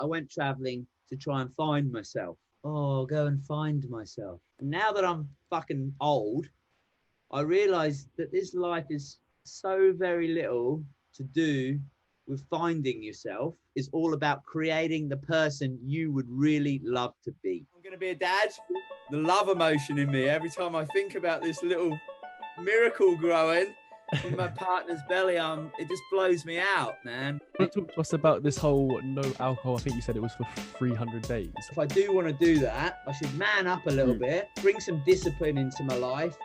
I went traveling to try and find myself. Oh, go and find myself. And now that I'm fucking old, I realized that this life is so very little to do with finding yourself. It's all about creating the person you would really love to be. I'm going to be a dad. The love emotion in me, every time I think about this little miracle growing in my partner's belly, it just blows me out, man. Talk to us about this whole no alcohol. I think you said it was for 300 days. If I do want to do that, I should man up a little bit, bring some discipline into my life.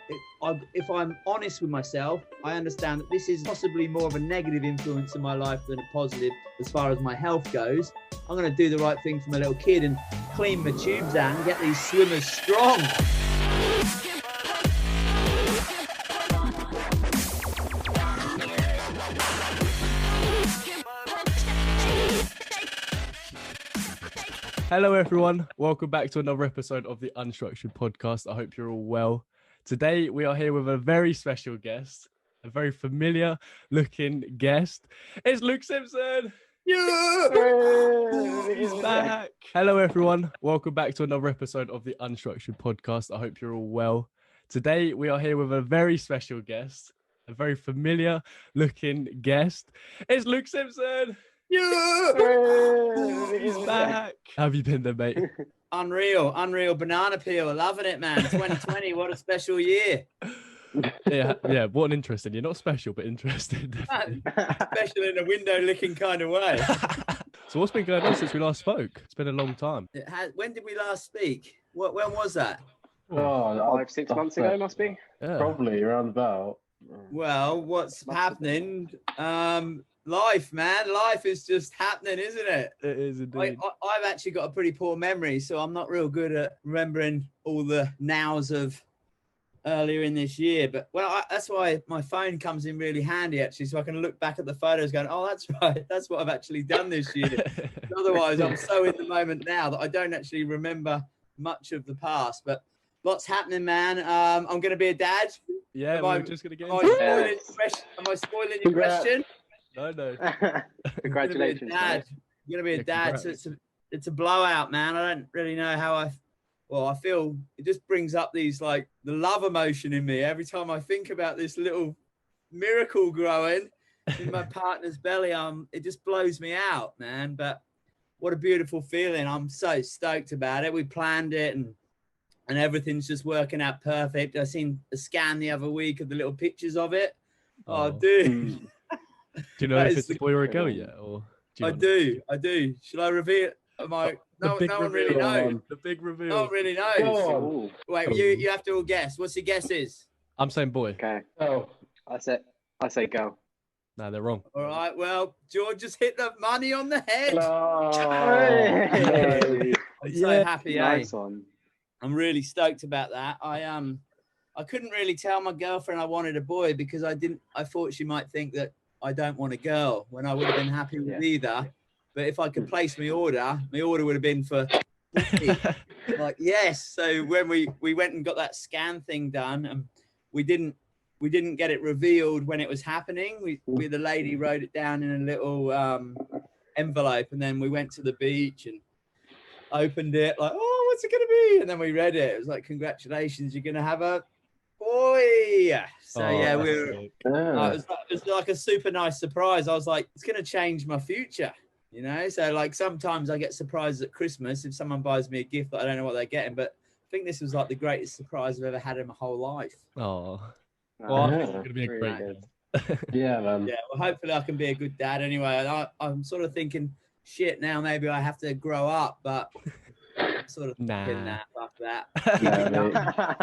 If I'm honest with myself, I understand that this is possibly more of a negative influence in my life than a positive as far as my health goes. I'm going to do the right thing for my little kid and clean my tubes out and get these swimmers strong. Hello everyone, welcome back to another episode of the Unstructured Podcast. I hope you're all well. Today we are here with a very special guest, a very familiar looking guest. It's Luke Simpson! Yeah! He's back! Hello everyone, welcome back to another episode of the Unstructured Podcast. I hope you're all well. Today we are here with a very special guest, a very familiar looking guest. It's Luke Simpson! Yeah! He's back! How have you been then, mate? Unreal banana peel. Loving it, man. 2020, what a special year. Yeah, what an interesting. You're not special, but interesting. Special in a window licking kind of way. So what's been going on since we last spoke? It's been a long time. When did we last speak? When was that? Oh, 5-6 months ago, must be. Yeah. Probably around about. Well, what's happening? Life, man. Life is just happening, isn't it? It is indeed. I've actually got a pretty poor memory, so I'm not real good at remembering all the nows of earlier in this year. But that's why my phone comes in really handy, actually, so I can look back at the photos going, oh, that's right. That's what I've actually done this year. Otherwise, I'm so in the moment now that I don't actually remember much of the past. But lots happening, man. I'm going to be a dad. Yeah, we're just going to get into it. Am I spoiling your question? No. Congratulations. I'm going to be a dad. So it's a blowout, man. I don't really know how I feel it just brings up these, like, the love emotion in me. Every time I think about this little miracle growing in my partner's belly, it just blows me out, man. But what a beautiful feeling. I'm so stoked about it. We planned it and everything's just working out perfect. I seen a scan the other week of the little pictures of it. Oh dude. Do you know if it's a boy or a girl yet? Or I do. Shall I reveal? No one really knows. The big reveal. No one really knows. Wait, you have to all guess. What's your guesses? I'm saying boy. Okay. Oh, I say girl. No, they're wrong. All right. Well, George just hit the money on the head. Oh, I'm so happy. Nice one. I'm really stoked about that. I couldn't really tell my girlfriend I wanted a boy because I thought she might think that I don't want a girl when I would have been happy with either. But if I could place my order would have been for like, yes. So when we went and got that scan thing done, and we didn't get it revealed when it was happening. The lady wrote it down in a little envelope, and then we went to the beach and opened it like, oh, what's it gonna be? And then we read it. It was like, congratulations, you're gonna have a boy. So it was like a super nice surprise. I was like, it's gonna change my future, you know. So like sometimes I get surprises at Christmas if someone buys me a gift that I don't know what they're getting, but I think this was like the greatest surprise I've ever had in my whole life. Oh, well, it's gonna be a great dad. Yeah, man. Yeah, well, hopefully I can be a good dad anyway. I'm sort of thinking, shit, now maybe I have to grow up, but I'm sort of thinking that. Fuck that.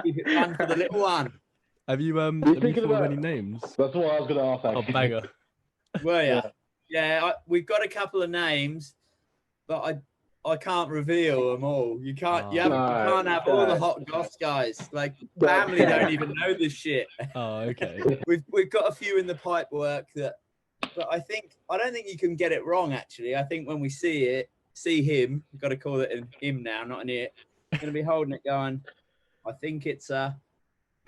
Keep it fun for the little one. Have you thought of any names? That's what I was gonna ask. Oh, banger. Were you? Yeah, we've got a couple of names, but I can't reveal them all. You can't. You can't have all the hot goss guys. Like, family don't even know this shit. Oh, okay. We've got a few in the pipe work that, but I don't think you can get it wrong. Actually, I think when we see him, we've got to call it him now, not an it. We're gonna be holding it, going, I think it's a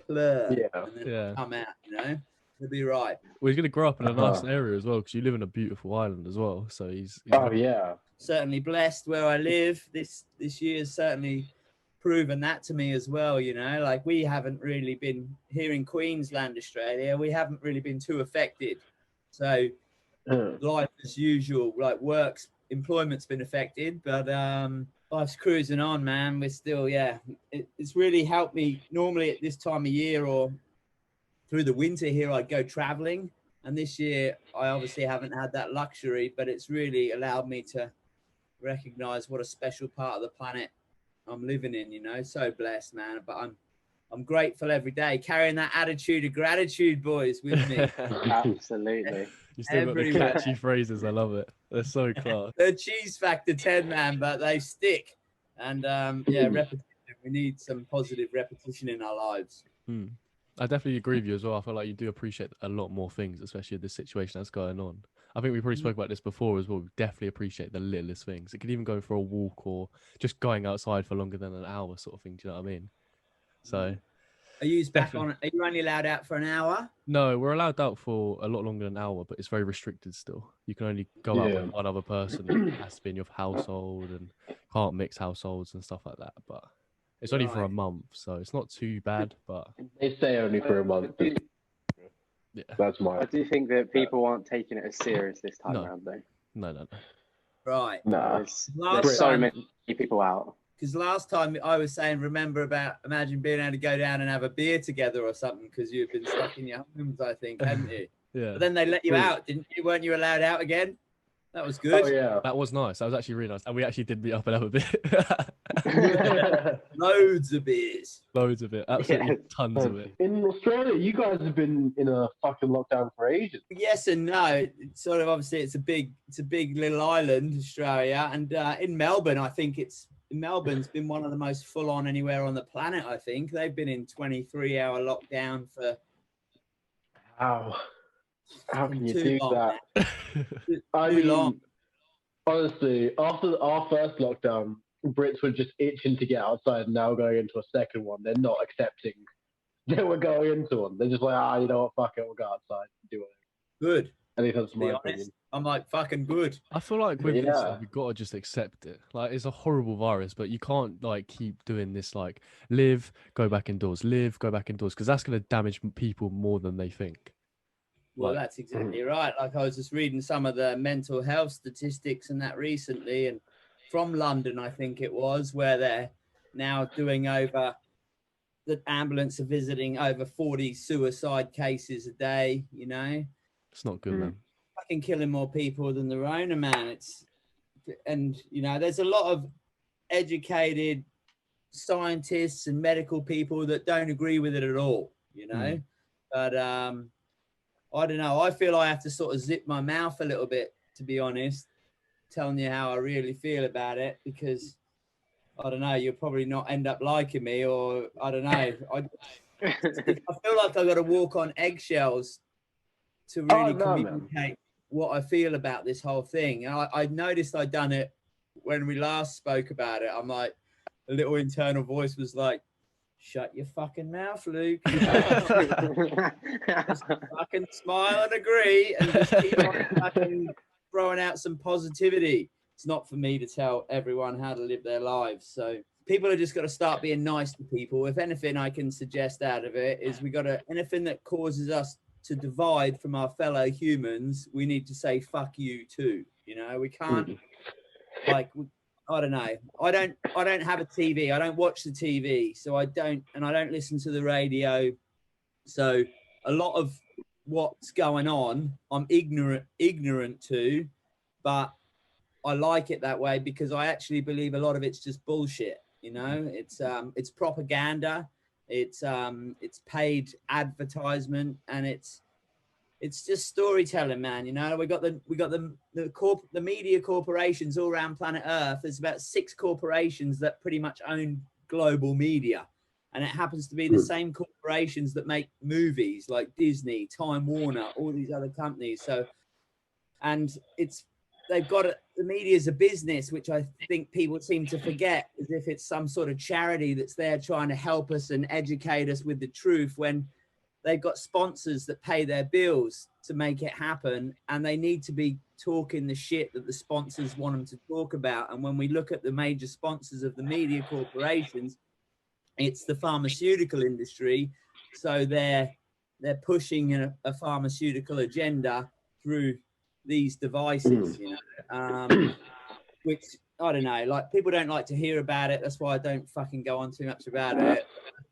plur. And then come out, you know. He'll be right. Well, he's going to grow up in a nice area as well, because you live in a beautiful island as well. So he's yeah. certainly blessed where I live. This year's certainly proven that to me as well. You know, like we haven't really been here in Queensland, Australia. We haven't really been too affected. So life as usual, like employment's been affected, but life's cruising on, man. We're still, it's really helped me. Normally at this time of year or through the winter here, I'd go traveling. And this year, I obviously haven't had that luxury, but it's really allowed me to recognize what a special part of the planet I'm living in, you know. So blessed, man. But I'm grateful every day, carrying that attitude of gratitude, boys, with me. Absolutely. You still got the catchy phrases. I love it. They're so class. They're cheese factor 10, man, but they stick. And repetition. We need some positive repetition in our lives. I definitely agree with you as well. I feel like you do appreciate a lot more things, especially the situation that's going on. I think we probably spoke about this before as well. We definitely appreciate the littlest things. It could even go for a walk or just going outside for longer than an hour, sort of thing. Do you know what I mean? So, are you only allowed out for an hour? No, we're allowed out for a lot longer than an hour, but it's very restricted still. You can only go out with one other person. It has to be in your household and can't mix households and stuff like that. But it's only for a month, so it's not too bad. But they say only for a month. Yeah, that's my. I do think that people aren't taking it as serious this time around, though. No. Right. No. There's so many people out. Because last time I was saying, imagine being able to go down and have a beer together or something because you've been stuck in your homes, I think, hadn't you? Yeah. But then they let you out, didn't you? Weren't you allowed out again? That was good. Oh, yeah. That was nice. That was actually really nice. And we actually did meet up and have a bit. Loads of beers. Loads of it. Absolutely tons of it. In Australia, you guys have been in a fucking lockdown for ages. Yes and no. It's sort of obviously it's a big little island, Australia. And in Melbourne, I think Melbourne's been one of the most full on anywhere on the planet, I think. They've been in 23-hour lockdown for... How can you do that? I mean, honestly, after our first lockdown, Brits were just itching to get outside, and now going into a second one. They're not accepting that we're going into one. They're just like, you know what, fuck it, we'll go outside and do it. Good. At least that's my opinion. I'm like, fucking good. I feel like with this, you've got to just accept it. Like, it's a horrible virus, but you can't, like, keep doing this, like, live, go back indoors, because that's going to damage people more than they think. Well, that's exactly right. Like, I was just reading some of the mental health statistics and that recently, and from London, I think it was, where they're now doing over, the ambulance are visiting over 40 suicide cases a day, you know? It's not good, man. Fucking killing more people than the Rona, man. And, you know, there's a lot of educated scientists and medical people that don't agree with it at all, you know? But, I don't know. I feel I have to sort of zip my mouth a little bit, to be honest, telling you how I really feel about it, because I don't know, you'll probably not end up liking me, or I don't know. I feel like I've got to walk on eggshells to really communicate what I feel about this whole thing. And I noticed I'd done it when we last spoke about it. I'm like, a little internal voice was like, shut your fucking mouth, Luke. Just fucking smile and agree and just keep on fucking throwing out some positivity. It's not for me to tell everyone how to live their lives. So people have just got to start being nice to people. If anything I can suggest out of it is anything that causes us to divide from our fellow humans, we need to say fuck you too. You know, we can't I don't know. I don't have a TV. I don't watch the TV. So I don't listen to the radio. So a lot of what's going on, I'm ignorant to, but I like it that way because I actually believe a lot of it's just bullshit. You know, it's propaganda. It's paid advertisement, and it's just storytelling, man. You know, we got the media corporations all around planet Earth. There's about 6 corporations that pretty much own global media, and it happens to be the same corporations that make movies like Disney, Time Warner, all these other companies. So, and they've got the media is a business, which I think people seem to forget, as if it's some sort of charity that's there trying to help us and educate us with the truth, when they've got sponsors that pay their bills to make it happen, and they need to be talking the shit that the sponsors want them to talk about. And when we look at the major sponsors of the media corporations, it's the pharmaceutical industry. So they're pushing a pharmaceutical agenda through these devices, you know, which I don't know, like people don't like to hear about it. That's why I don't fucking go on too much about it.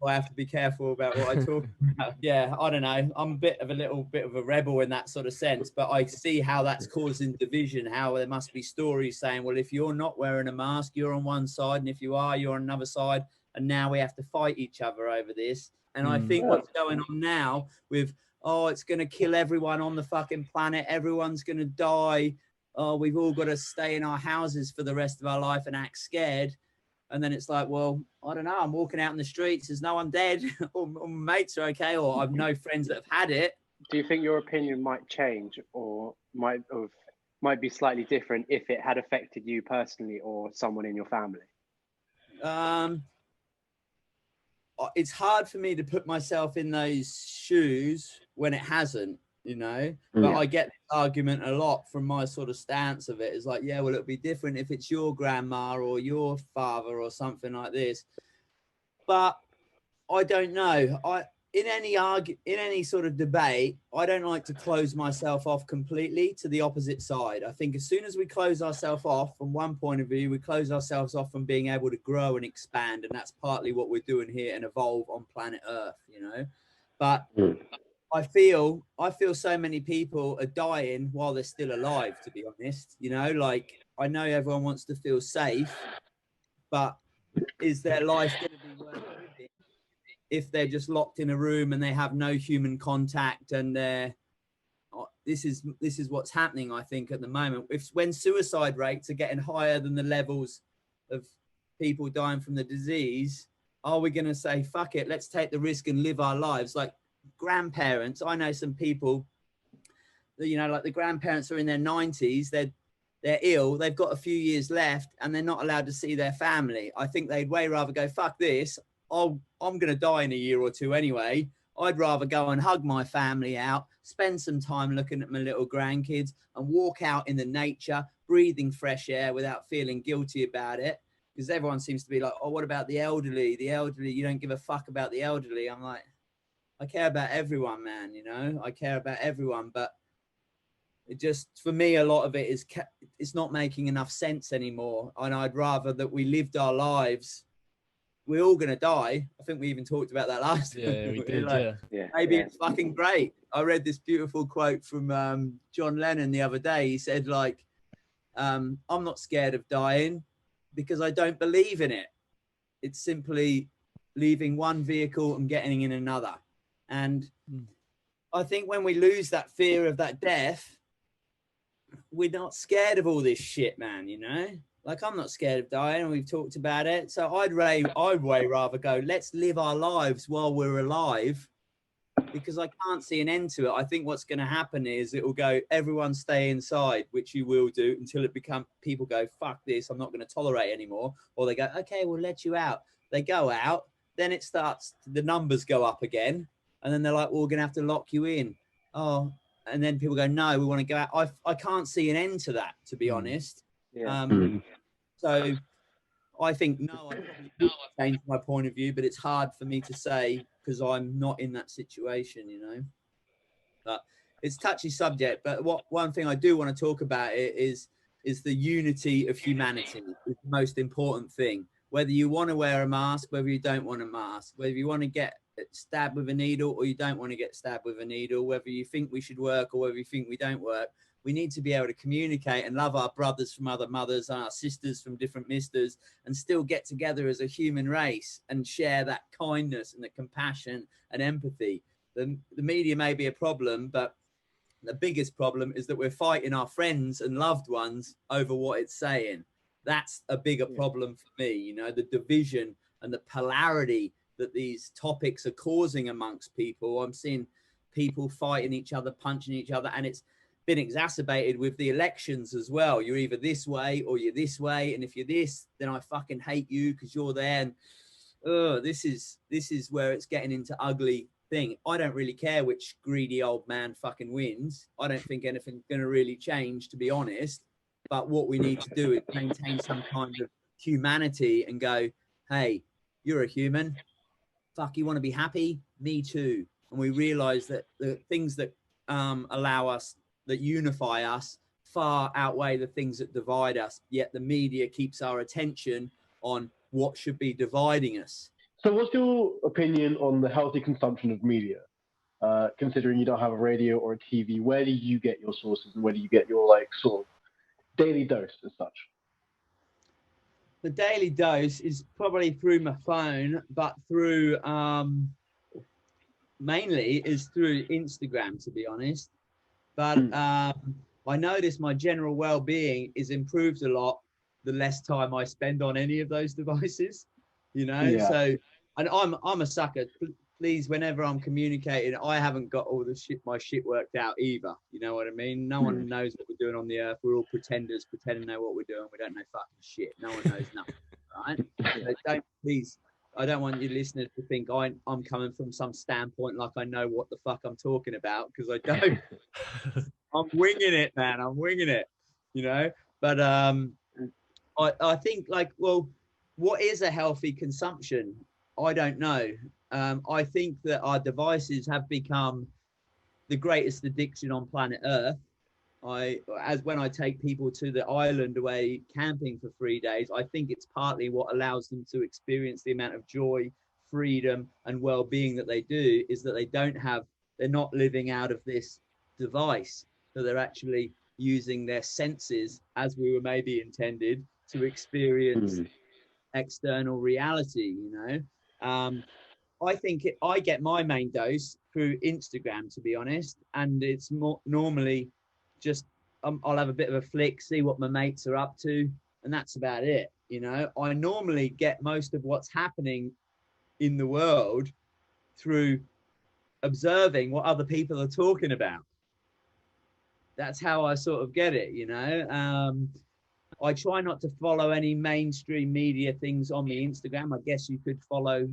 I have to be careful about what I talk about. Yeah, I don't know. I'm a little bit of a rebel in that sort of sense, but I see how that's causing division, how there must be stories saying, well, if you're not wearing a mask, you're on one side, and if you are, you're on another side. And now we have to fight each other over this. And I think what's going on now with, oh, it's going to kill everyone on the fucking planet. Everyone's going to die. Oh, we've all got to stay in our houses for the rest of our life and act scared. And then it's like, well, I don't know. I'm walking out in the streets. There's no one dead. or my mates are okay. Or I've no friends that have had it. Do you think your opinion might change or might be slightly different if it had affected you personally or someone in your family? It's hard for me to put myself in those shoes when it hasn't, you know, but I get the argument a lot from my sort of stance of it. It's like, yeah, well, it'll be different if it's your grandma or your father or something like this. But I don't know. In any sort of debate, I don't like to close myself off completely to the opposite side. I think as soon as we close ourselves off from one point of view, we close ourselves off from being able to grow and expand. And that's partly what we're doing here and evolve on planet Earth, you know. But I feel so many people are dying while they're still alive, to be honest. You know, like I know everyone wants to feel safe, but is their life going to be worth living if they're just locked in a room and they have no human contact? And this is what's happening, I think, at the moment. When suicide rates are getting higher than the levels of people dying from the disease, are we going to say, fuck it, let's take the risk and live our lives? Like grandparents, I know some people that, you know, like the grandparents are in their 90s, they're ill, they've got a few years left and they're not allowed to see their family. I think they'd way rather go, fuck this, I'm going to die in a year or two anyway. I'd rather go and hug my family out, spend some time looking at my little grandkids and walk out in the nature, breathing fresh air without feeling guilty about it. Because everyone seems to be like, oh, what about the elderly? The elderly, you don't give a fuck about the elderly. I'm like, I care about everyone, man, you know? I care about everyone, but it just, for me, a lot of it is, it's not making enough sense anymore. And I'd rather that we lived our lives. We're all going to die. I think we even talked about that last time. Yeah, we did, like, maybe it's fucking great. I read this beautiful quote from John Lennon the other day. He said, like, I'm not scared of dying because I don't believe in it. It's simply leaving one vehicle and getting in another. And I think when we lose that fear of that death, we're not scared of all this shit, man, you know? Like, I'm not scared of dying, and we've talked about it. So I'd way rather go, let's live our lives while we're alive, because I can't see an end to it. I think what's going to happen is it will go, everyone stay inside, which you will do until it becomes, people go, fuck this, I'm not going to tolerate anymore. Or they go, okay, we'll let you out. They go out, then it starts, the numbers go up again. And then they're like, well, we're going to have to lock you in. Oh, and then people go, no, we want to go out. I can't see an end to that, to be honest. So I think, no, I probably will change my point of view, but it's hard for me to say because I'm not in that situation, you know. But it's a touchy subject. But one thing I do want to talk about is the unity of humanity is the most important thing. Whether you want to wear a mask, whether you don't want a mask, whether you want to get stabbed with a needle or you don't want to get stabbed with a needle, whether you think we should work or whether you think we don't work, we need to be able to communicate and love our brothers from other mothers and our sisters from different misters and still get together as a human race and share that kindness and the compassion and empathy. The media may be a problem, but the biggest problem is that we're fighting our friends and loved ones over what it's saying. That's a bigger problem for me, you know, the division and the polarity that these topics are causing amongst people. I'm seeing people fighting each other, punching each other, and it's been exacerbated with the elections as well. You're either this way or you're this way, and if you're this, then I fucking hate you because you're there. And this is where it's getting into ugly thing. I don't really care which greedy old man fucking wins. I don't think anything's going to really change, to be honest. But what we need to do is maintain some kind of humanity and go, hey, you're a human. Fuck, you want to be happy? Me too. And we realize that the things that allow us, that unify us, far outweigh the things that divide us. Yet the media keeps our attention on what should be dividing us. So what's your opinion on the healthy consumption of media? Considering you don't have a radio or a TV, where do you get your sources and where do you get your like sort of daily dose as such? The daily dose is probably through my phone, but through mainly is through Instagram, to be honest. But I notice my general well-being is improved a lot the less time I spend on any of those devices, you know. Yeah. So, and I'm a sucker. Please, whenever I'm communicating, I haven't got all my shit worked out either. You know what I mean? No one knows what we're doing on the earth. We're all pretenders, pretending to know what we're doing. We don't know fucking shit. No one knows nothing, right? So I don't want you listeners to think I'm coming from some standpoint like I know what the fuck I'm talking about, because I don't. I'm winging it, man. I'm winging it, you know. But I think, like, well, what is a healthy consumption? I don't know. I think that our devices have become the greatest addiction on planet Earth. When I take people to the island away camping for 3 days, I think it's partly what allows them to experience the amount of joy, freedom, and well-being that they do, is that they're not living out of this device. So they're actually using their senses, as we were maybe intended, to experience external reality, you know. I think I get my main dose through Instagram, to be honest, and it's more normally just I'll have a bit of a flick, see what my mates are up to, and that's about it. You know, I normally get most of what's happening in the world through observing what other people are talking about. That's how I sort of get it, you know. I try not to follow any mainstream media things on the Instagram. I guess you could follow,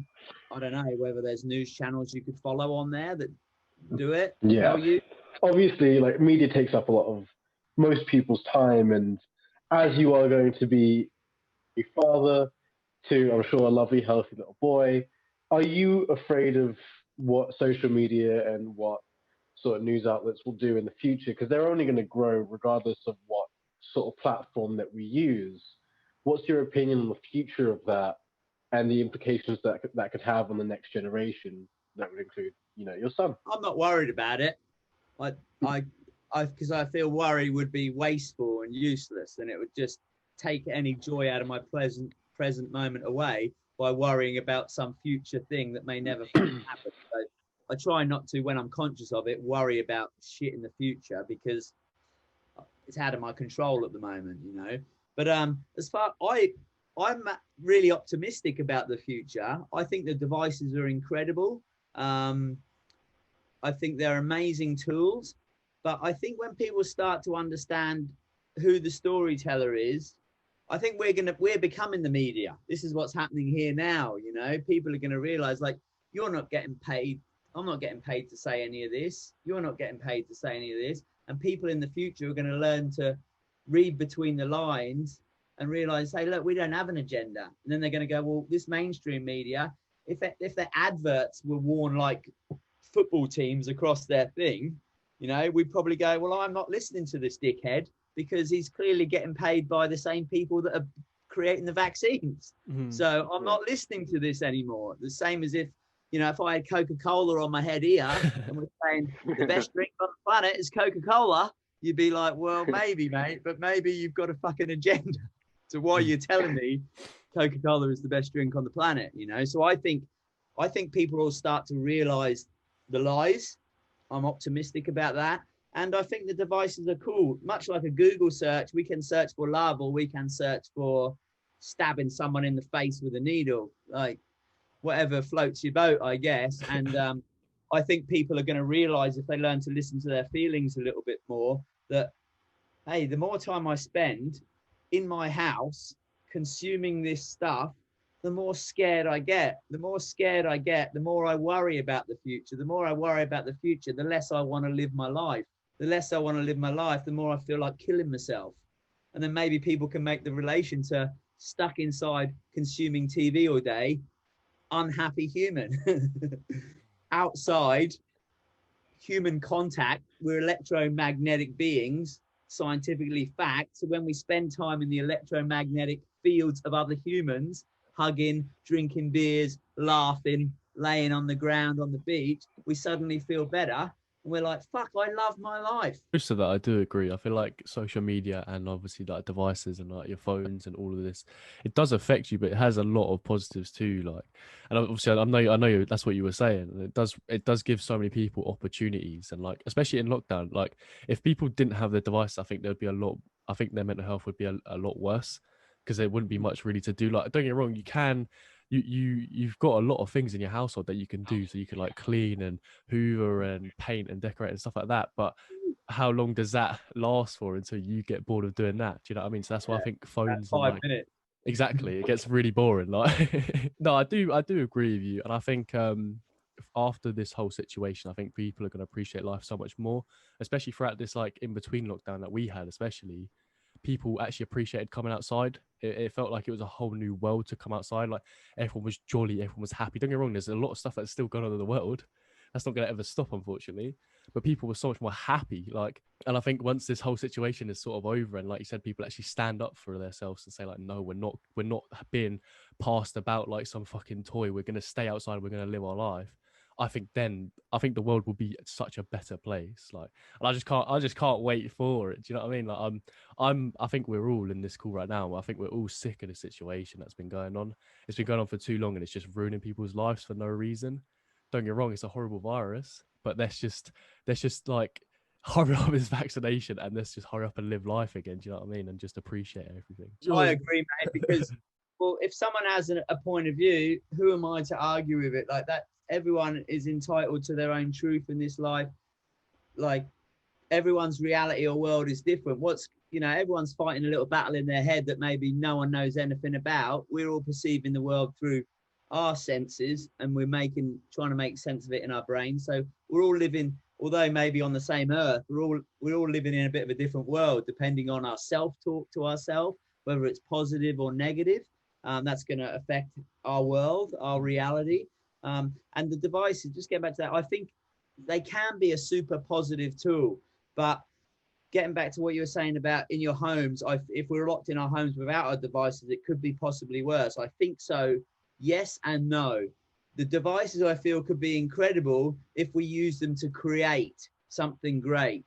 I don't know, whether there's news channels you could follow on there that do it. Yeah. Obviously, like, media takes up a lot of most people's time, and as you are going to be a father to, I'm sure, a lovely, healthy little boy, are you afraid of what social media and what sort of news outlets will do in the future? Because they're only going to grow regardless of what sort of platform that we use. What's your opinion on the future of that and the implications that could have on the next generation? That would include, you know, your son. I'm not worried about it. Because I feel worry would be wasteful and useless, and it would just take any joy out of my present moment away by worrying about some future thing that may never happen. So I try not to, when I'm conscious of it, worry about shit in the future, because it's out of my control at the moment, you know. But as far I'm really optimistic about the future. I think the devices are incredible. I think they're amazing tools, but I think when people start to understand who the storyteller is, I think we're becoming the media. This is what's happening here now. You know, people are going to realize, like, you're not getting paid. I'm not getting paid to say any of this. You're not getting paid to say any of this. And people in the future are going to learn to read between the lines and realize, hey, look, we don't have an agenda. And then they're going to go, well, this mainstream media, if their adverts were worn like football teams across their thing, you know, we'd probably go, well, I'm not listening to this dickhead, because he's clearly getting paid by the same people that are creating the vaccines. So I'm not listening to this anymore. The same as if, you know, if I had Coca-Cola on my head here and we're saying the best drink on the planet is Coca-Cola, you'd be like, well, maybe, mate, but maybe you've got a fucking agenda to why you're telling me Coca-Cola is the best drink on the planet, you know? So I think people will start to realize the lies. I'm optimistic about that. And I think the devices are cool. Much like a Google search, we can search for love, or we can search for stabbing someone in the face with a needle, like whatever floats your boat, I guess. And I think people are going to realize, if they learn to listen to their feelings a little bit more, that, hey, the more time I spend in my house consuming this stuff, the more scared I get. The more scared I get, the more I worry about the future. The more I worry about the future, the less I want to live my life. The less I want to live my life, the more I feel like killing myself. And then maybe people can make the relation to stuck inside consuming TV all day, unhappy human. Outside, human contact, we're electromagnetic beings, scientifically fact. So when we spend time in the electromagnetic fields of other humans, hugging, drinking beers, laughing, laying on the ground on the beach, we suddenly feel better. And we're like, fuck, I love my life. Most of that, I do agree. I feel like social media and obviously like devices and like your phones and all of this, it does affect you, but it has a lot of positives too. Like, and obviously, I know that's what you were saying. And it does give so many people opportunities, and like, especially in lockdown, like if people didn't have the device, I think there'd be a lot. I think their mental health would be a lot worse because there wouldn't be much really to do. Like, don't get me wrong, you've got a lot of things in your household that you can do, so you can like clean and hoover and paint and decorate and stuff like that, but how long does that last for until you get bored of doing that? Do you know what I mean? So that's why I think phones and 5 like minutes. exactly, it gets really boring. Like no, I do agree with you, and I think after this whole situation, I think people are going to appreciate life so much more, especially throughout this like in between lockdown that we had. Especially people actually appreciated coming outside. It felt like it was a whole new world to come outside. Like everyone was jolly, everyone was happy. Don't get me wrong, there's a lot of stuff that's still going on in the world. That's not going to ever stop, unfortunately. But people were so much more happy. Like, and I think once this whole situation is sort of over, and like you said, people actually stand up for themselves and say, like, no, we're not being passed about like some fucking toy. We're going to stay outside. We're going to live our life. I think the world will be such a better place. Like, and I just can't wait for it. Do you know what I mean? Like, I think we're all in this call right now. I think we're all sick of the situation that's been going on. It's been going on for too long, and it's just ruining people's lives for no reason. Don't get me wrong, it's a horrible virus, but let's just like hurry up this vaccination and let's just hurry up and live life again. Do you know what I mean? And just appreciate everything. I agree, mate, because well, if someone has a point of view, who am I to argue with it? Like that, everyone is entitled to their own truth in this life. Like everyone's reality or world is different. Everyone's fighting a little battle in their head that maybe no one knows anything about. We're all perceiving the world through our senses, and we're trying to make sense of it in our brains. So we're all living, although maybe on the same earth, we're all living in a bit of a different world, depending on our self-talk to ourselves, whether it's positive or negative. That's going to affect our world, our reality. And the devices, just getting back to that, I think they can be a super positive tool, but getting back to what you were saying about in your homes, if we're locked in our homes without our devices, it could be possibly worse. I think so. Yes and no. The devices, I feel, could be incredible if we use them to create something great.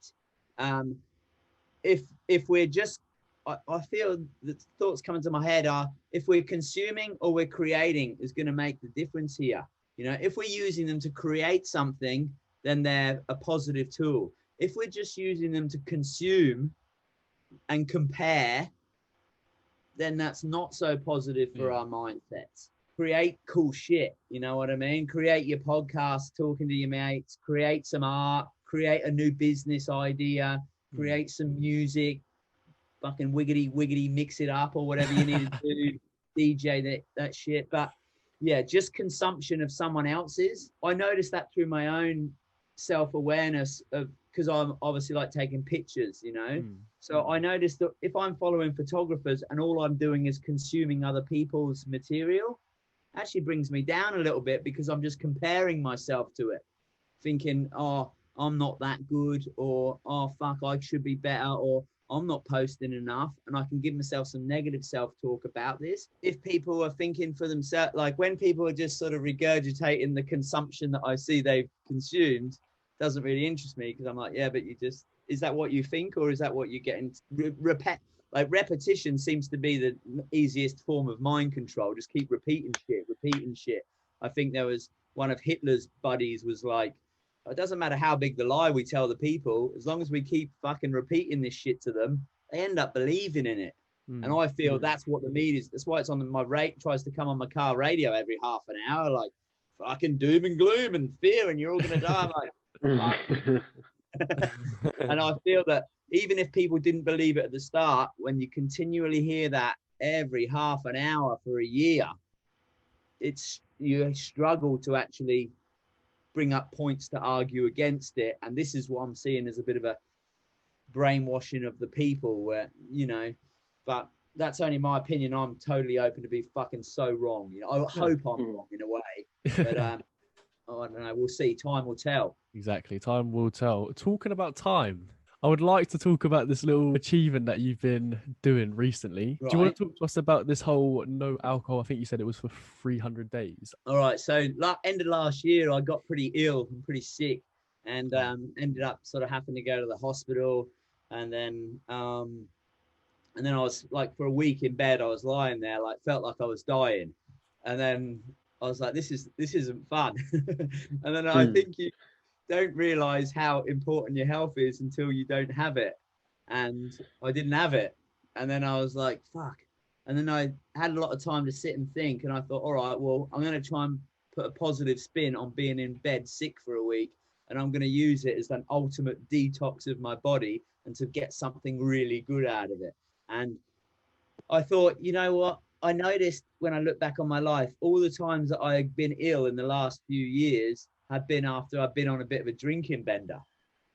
If we're just, I feel the thoughts coming to my head are, if we're consuming or we're creating is going to make the difference here. If we're using them to create something, then they're a positive tool. If we're just using them to consume and compare, then that's not so positive for our mindsets. Create cool shit, you know what I mean? Create your podcast, talking to your mates, create some art, create a new business idea, create some music, fucking wiggity mix it up or whatever you need to do, DJ that shit. But yeah, just consumption of someone else's. I noticed that through my own self-awareness of, because I'm obviously like taking pictures, So I noticed that if I'm following photographers and all I'm doing is consuming other people's material, actually brings me down a little bit, because I'm just comparing myself to it, thinking, oh, I'm not that good, or oh fuck, I should be better, or I'm not posting enough. And I can give myself some negative self-talk about this. If people are thinking for themselves, like when people are just sort of regurgitating the consumption that I see they've consumed, doesn't really interest me, because I'm like, yeah, but is that what you think, or is that what you're getting? Repetition seems to be the easiest form of mind control. Just keep repeating shit. I think there was one of Hitler's buddies was like, it doesn't matter how big the lie we tell the people, as long as we keep fucking repeating this shit to them, they end up believing in it. And I feel that's what the media is. That's why it's on my rate, tries to come on my car radio every half an hour, like fucking doom and gloom and fear, and you're all gonna die. I'm like, and I feel that even if people didn't believe it at the start, when you continually hear that every half an hour for a year, you struggle to actually bring up points to argue against it. And this is what I'm seeing as a bit of a brainwashing of the people, where, you know, but that's only my opinion. I'm totally open to be fucking so wrong. You know, I hope I'm wrong in a way, but I don't know. We'll see. Time will tell. Exactly. Time will tell. Talking about time, I would like to talk about this little achievement that you've been doing recently. Right. Do you want to talk to us about this whole no alcohol? I think you said it was for 300 days. All right. So end of last year, I got pretty ill and pretty sick, and ended up sort of having to go to the hospital. And then I was like, for a week in bed, I was lying there, like, felt like I was dying. And then I was like, this isn't fun. And then I think you don't realize how important your health is until you don't have it. And I didn't have it. And then I was like, fuck. And then I had a lot of time to sit and think. And I thought, all right, well, I'm going to try and put a positive spin on being in bed sick for a week. And I'm going to use it as an ultimate detox of my body and to get something really good out of it. And I thought, you know what? I noticed when I look back on my life, all the times that I've been ill in the last few years have been after I've been on a bit of a drinking bender.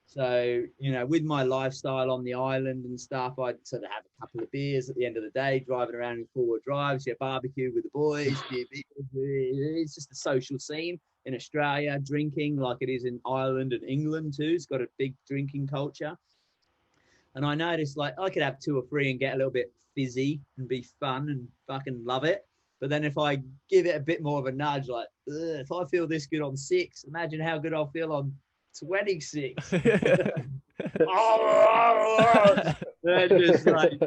So, you know, with my lifestyle on the island and stuff, I'd sort of have a couple of beers at the end of the day, driving around in four-wheel drives, barbecue with the boys. It's just a social scene in Australia, drinking like it is in Ireland and England too. It's got a big drinking culture. And I noticed, like, I could have 2 or 3 and get a little bit fizzy and be fun and fucking love it. But then if I give it a bit more of a nudge, like, if I feel this good on 6, imagine how good I'll feel on 26. They're just like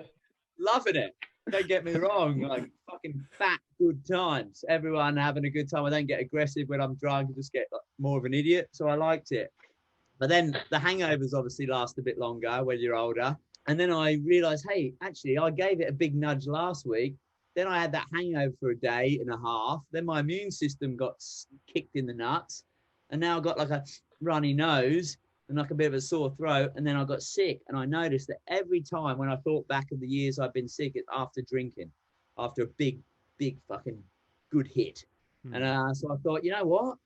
loving it. Don't get me wrong, like fucking fat good times. Everyone having a good time. I don't get aggressive when I'm drunk. I just get like, more of an idiot. So I liked it. But then the hangovers obviously last a bit longer when you're older. And then I realized, hey, actually, I gave it a big nudge last week. Then I had that hangover for a day and a half. Then my immune system got kicked in the nuts. And now I got like a runny nose and like a bit of a sore throat. And then I got sick. And I noticed that every time when I thought back of the years I've been sick, it's after drinking, after a big fucking good hit. And so I thought, you know what?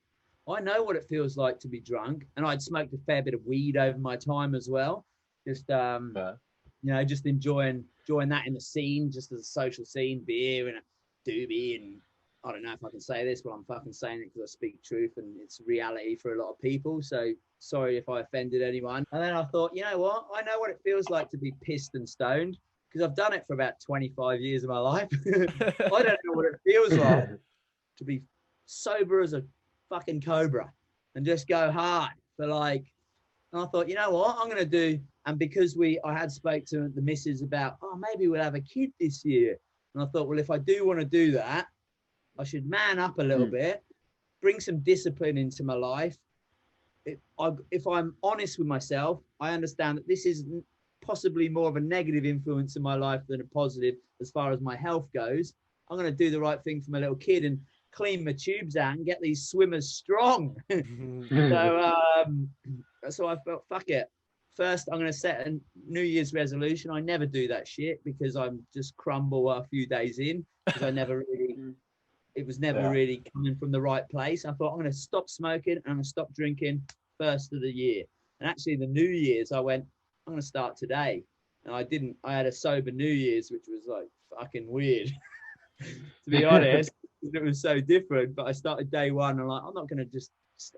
I know what it feels like to be drunk. And I'd smoked a fair bit of weed over my time as well. Just, you know, just enjoying that in the scene, just as a social scene, beer and a doobie. And I don't know if I can say this, but I'm fucking saying it because I speak truth and it's reality for a lot of people. So sorry if I offended anyone. And then I thought, you know what? I know what it feels like to be pissed and stoned because I've done it for about 25 years of my life. I don't know what it feels like to be sober as a fucking cobra and just go hard for like. And I thought, you know what I'm gonna do. And because I had spoke to the missus about, oh, maybe we'll have a kid this year. And I thought, well, if I do want to do that, I should man up a little bit, bring some discipline into my life. If I'm honest with myself, I understand that this is possibly more of a negative influence in my life than a positive as far as my health goes. I'm going to do the right thing for my little kid and clean my tubes out and get these swimmers strong. So I felt, fuck it. First, I'm going to set a New Year's resolution. I never do that shit because I'm just crumble a few days in because I never really, it was never really coming from the right place. I thought I'm going to stop smoking and I'm going to stop drinking first of the year. And actually the New Year's, I went, I'm going to start today. And I didn't, I had a sober New Year's, which was like fucking weird, to be honest. It was so different. But I started day one. I'm like, I'm not going to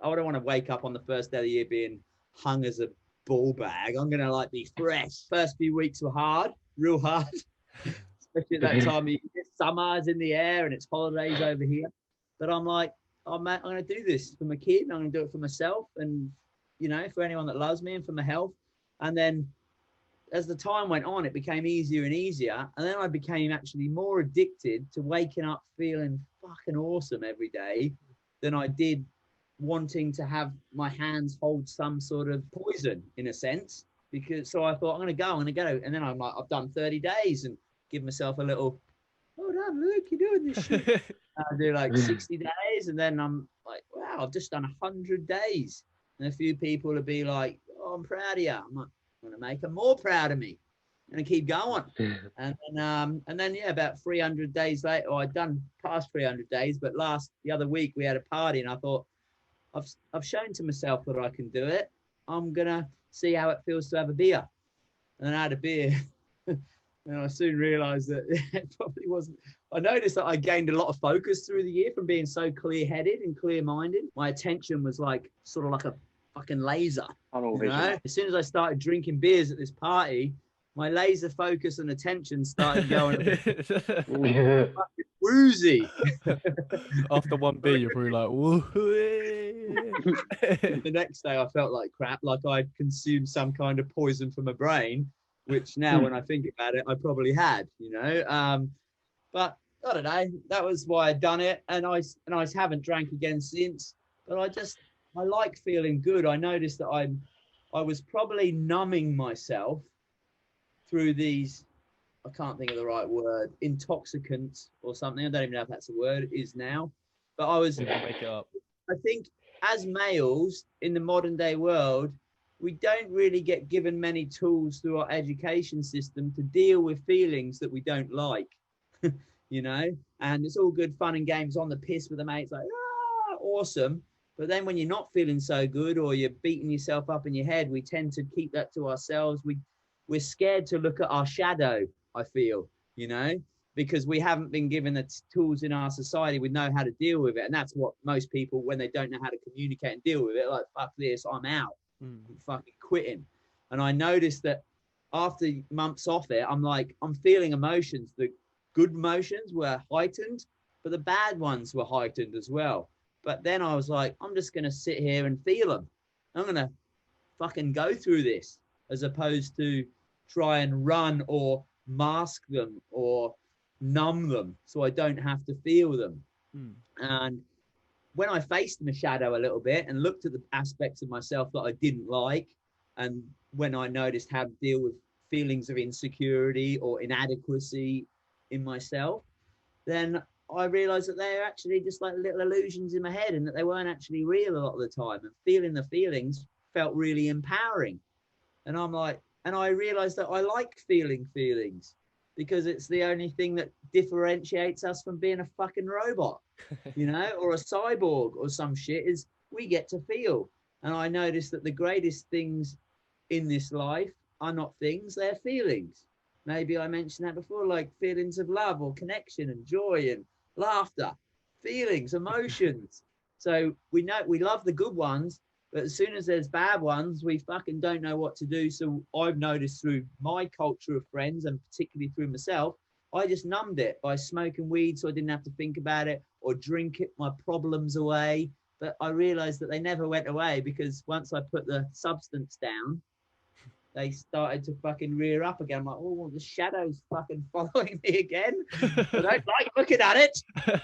I don't want to wake up on the first day of the year being hung as a ball bag. I'm going to like be fresh. First few weeks were hard, real hard. Especially at that time of year. Summer's in the air and it's holidays over here. But I'm like, oh, man, I'm going to do this for my kid. And I'm going to do it for myself and, you know, for anyone that loves me and for my health. And then as the time went on, it became easier and easier. And then I became actually more addicted to waking up feeling fucking awesome every day than I did wanting to have my hands hold some sort of poison in a sense. So I thought, I'm going to go. And then I'm like, I've done 30 days and give myself a little, oh, damn, Luke, you're doing this shit. I do like 60 days. And then I'm like, wow, I've just done 100 days. And a few people will be like, oh, I'm proud of you. I'm like, I'm going to make them more proud of me. and keep going. And then yeah, about 300 days later, I'd done past 300 days, but the other week we had a party, and I thought, I've shown to myself that I can do it. I'm gonna see how it feels to have a beer. And I had a beer, and I soon realized that it probably wasn't. I noticed that I gained a lot of focus through the year from being so clear-headed and clear-minded. My attention was like sort of like a fucking laser. Tunnel vision. As soon as I started drinking beers at this party, my laser focus and attention started going fucking woozy. After one beer, you're probably like, woo. The next day, I felt like crap, like I'd consumed some kind of poison for my brain, which now, when I think about it, I probably had, But I don't know. That was why I'd done it, and I haven't drank again since. But I like feeling good. I noticed that I was probably numbing myself through these, I can't think of the right word, intoxicants or something. I don't even know if that's a word. It is now. But I was, Make it up. I think as males in the modern day world, we don't really get given many tools through our education system to deal with feelings that we don't like, and it's all good fun and games on the piss with the mates, like, awesome. But then when you're not feeling so good, or you're beating yourself up in your head, we tend to keep that to ourselves. We're scared to look at our shadow, I feel, because we haven't been given the tools in our society. We know how to deal with it. And that's what most people, when they don't know how to communicate and deal with it, like, fuck this, I'm out. I'm fucking quitting. And I noticed that after months off it, I'm feeling emotions. The good emotions were heightened, but the bad ones were heightened as well. But then I was like, I'm just going to sit here and feel them. I'm going to fucking go through this, as opposed to try and run or mask them or numb them so I don't have to feel them. And when I faced my shadow a little bit and looked at the aspects of myself that I didn't like, and when I noticed how to deal with feelings of insecurity or inadequacy in myself, then I realized that they're actually just like little illusions in my head, and that they weren't actually real a lot of the time. And feeling the feelings felt really empowering. And I realized that I like feeling feelings, because it's the only thing that differentiates us from being a fucking robot, or a cyborg or some shit, is we get to feel. And I noticed that the greatest things in this life are not things, they're feelings. Maybe I mentioned that before, like feelings of love or connection and joy and laughter, feelings, emotions. So we know we love the good ones, but as soon as there's bad ones, we fucking don't know what to do. So I've noticed through my culture of friends, and particularly through myself, I just numbed it by smoking weed so I didn't have to think about it, or drink it, my problems away. But I realized that they never went away, because once I put the substance down, they started to fucking rear up again. I'm like, oh, the shadow's fucking following me again. I don't like looking at it.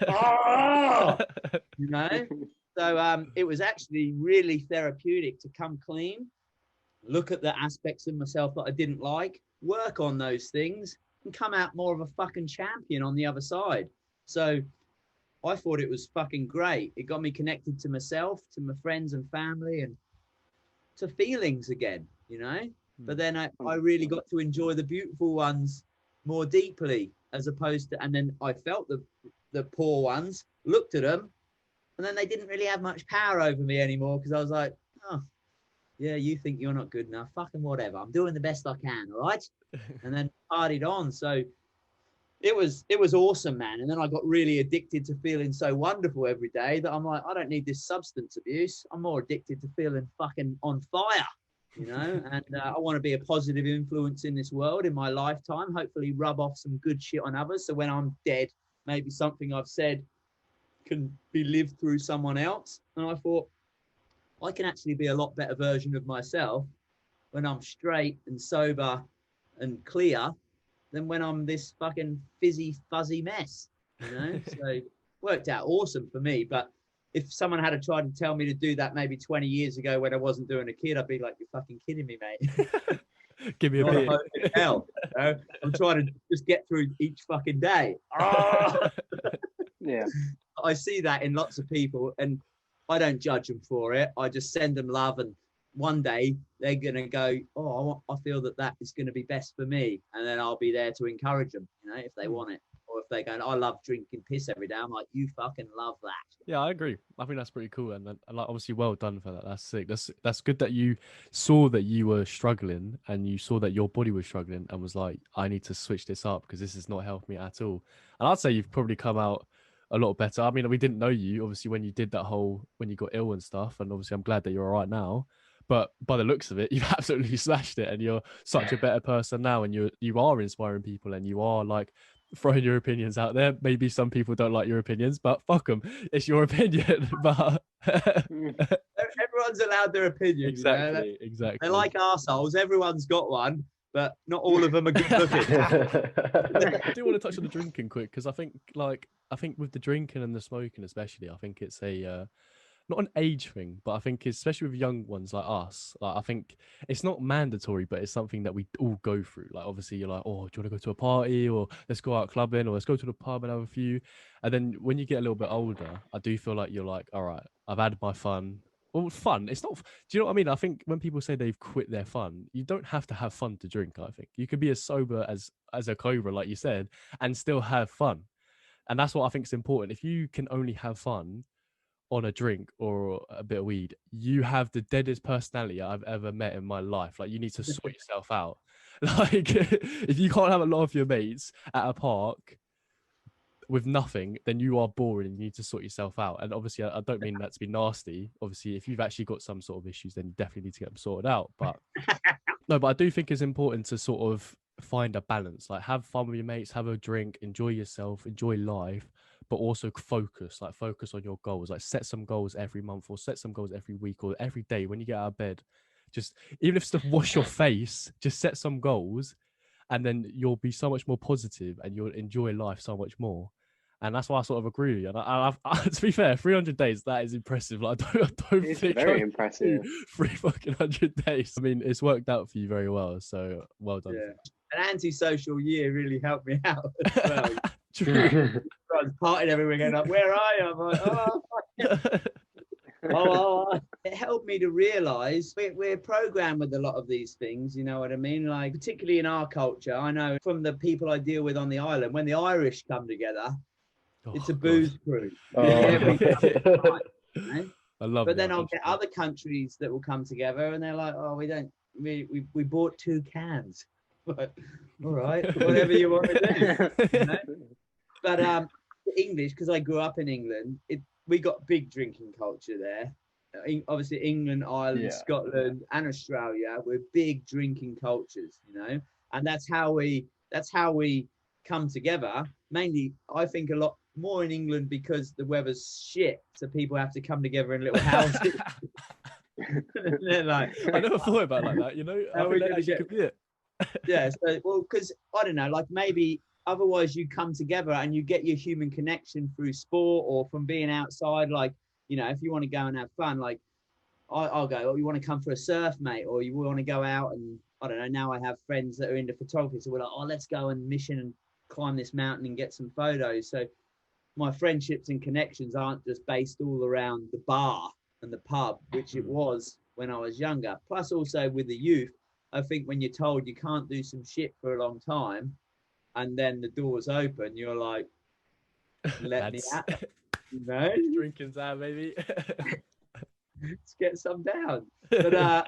Oh! So it was actually really therapeutic to come clean, look at the aspects of myself that I didn't like, work on those things, and come out more of a fucking champion on the other side. So I thought it was fucking great. It got me connected to myself, to my friends and family, and to feelings again, But then I really got to enjoy the beautiful ones more deeply, as opposed to, and then I felt the poor ones, looked at them, and then they didn't really have much power over me anymore, because I was like, oh, yeah, you think you're not good enough, fucking whatever. I'm doing the best I can, all right? And then partied on. So it was awesome, man. And then I got really addicted to feeling so wonderful every day that I'm like, I don't need this substance abuse. I'm more addicted to feeling fucking on fire. And I want to be a positive influence in this world in my lifetime, hopefully rub off some good shit on others. So when I'm dead, maybe something I've said can be lived through someone else. And I thought, I can actually be a lot better version of myself when I'm straight and sober and clear than when I'm this fucking fuzzy mess, So it worked out awesome for me. But if someone had tried to tell me to do that maybe 20 years ago when I wasn't doing a kid, I'd be like, you're fucking kidding me, mate. Give me a beer. Hell, I'm trying to just get through each fucking day. Yeah. I see that in lots of people, and I don't judge them for it. I just send them love and one day they're going to go, oh, I feel that is going to be best for me. And then I'll be there to encourage them, if they want it. Or if they go, I love drinking piss every day. I'm like, you fucking love that. Yeah, I agree. I think that's pretty cool. And like, obviously well done for that. That's sick. That's good that you saw that you were struggling and you saw that your body was struggling and was like, I need to switch this up because this is not helping me at all. And I'd say you've probably come out a lot better. I mean, we didn't know you, obviously, when you did that when you got ill and stuff. And obviously, I'm glad that you're all right now. But by the looks of it, you've absolutely smashed it, and you're such a better person now. And you are inspiring people, and you are like throwing your opinions out there. Maybe some people don't like your opinions, but fuck them. It's your opinion. But everyone's allowed their opinion. Exactly. Exactly. They're like arseholes. Everyone's got one, but not all of them are good looking. I do want to touch on the drinking quick because I think with the drinking and the smoking especially, I think it's a not an age thing, but I think especially with young ones like us, like I think it's not mandatory, but it's something that we all go through. Like obviously you're like, oh, do you want to go to a party, or let's go out clubbing, or let's go to the pub and have a few. And then when you get a little bit older, I do feel like you're like, all right, I've had my fun. Well, fun. It's not. Do you know what I mean? I think when people say they've quit their fun, you don't have to have fun to drink. I think you can be as sober as a cobra, like you said, and still have fun. And that's what I think is important. If you can only have fun on a drink or a bit of weed, you have the deadest personality I've ever met in my life. Like you need to sort yourself out. Like if you can't have a lot of your mates at a park with nothing, then you are boring and you need to sort yourself out. And obviously I don't mean that to be nasty. Obviously if you've actually got some sort of issues, then you definitely need to get them sorted out. But no, but I do think it's important to sort of find a balance, like have fun with your mates, have a drink, enjoy yourself, enjoy life, but also focus on your goals. Like set some goals every month, or set some goals every week, or every day when you get out of bed. Just even if it's to wash your face, just set some goals, and then you'll be so much more positive and you'll enjoy life so much more. And that's why I sort of agree with you. And I to be fair, 300 days, that is impressive. Like I don't It's think very impressive. 300 days. I mean, it's worked out for you very well. So well done. Yeah. An antisocial year really helped me out as well. True. I was partying every weekend, like, where are you? I'm like, oh, it helped me to realise we're programmed with a lot of these things, you know what I mean? Like, particularly in our culture, I know from the people I deal with on the island, when the Irish come together, it's a booze cruise. I love But then I'll get other countries that will come together and they're like, oh, we bought 2 cans. But, all right, whatever you want to do. You know? But English, because I grew up in England, we got big drinking culture there. Obviously, England, Ireland, Scotland, and Australia were big drinking cultures, you know, and that's how we come together. Mainly, I think a lot more in England because the weather's shit, so people have to come together in little houses. They're like, I never thought about it like that, you know. I think that actually could be it. Yeah, so, well, because I don't know, like maybe otherwise you come together and you get your human connection through sport or from being outside. Like, you know, if you want to go and have fun, like I'll go, oh, you want to come for a surf, mate, or you want to go out and I don't know. Now I have friends that are into photography, so we're like, oh, let's go and mission and climb this mountain and get some photos. So my friendships and connections aren't just based all around the bar and the pub, which it was when I was younger. Plus also with the youth, I think when you're told you can't do some shit for a long time and then the doors open, you're like, let me out. You know? Drinking's out, baby. Let's get some down. But and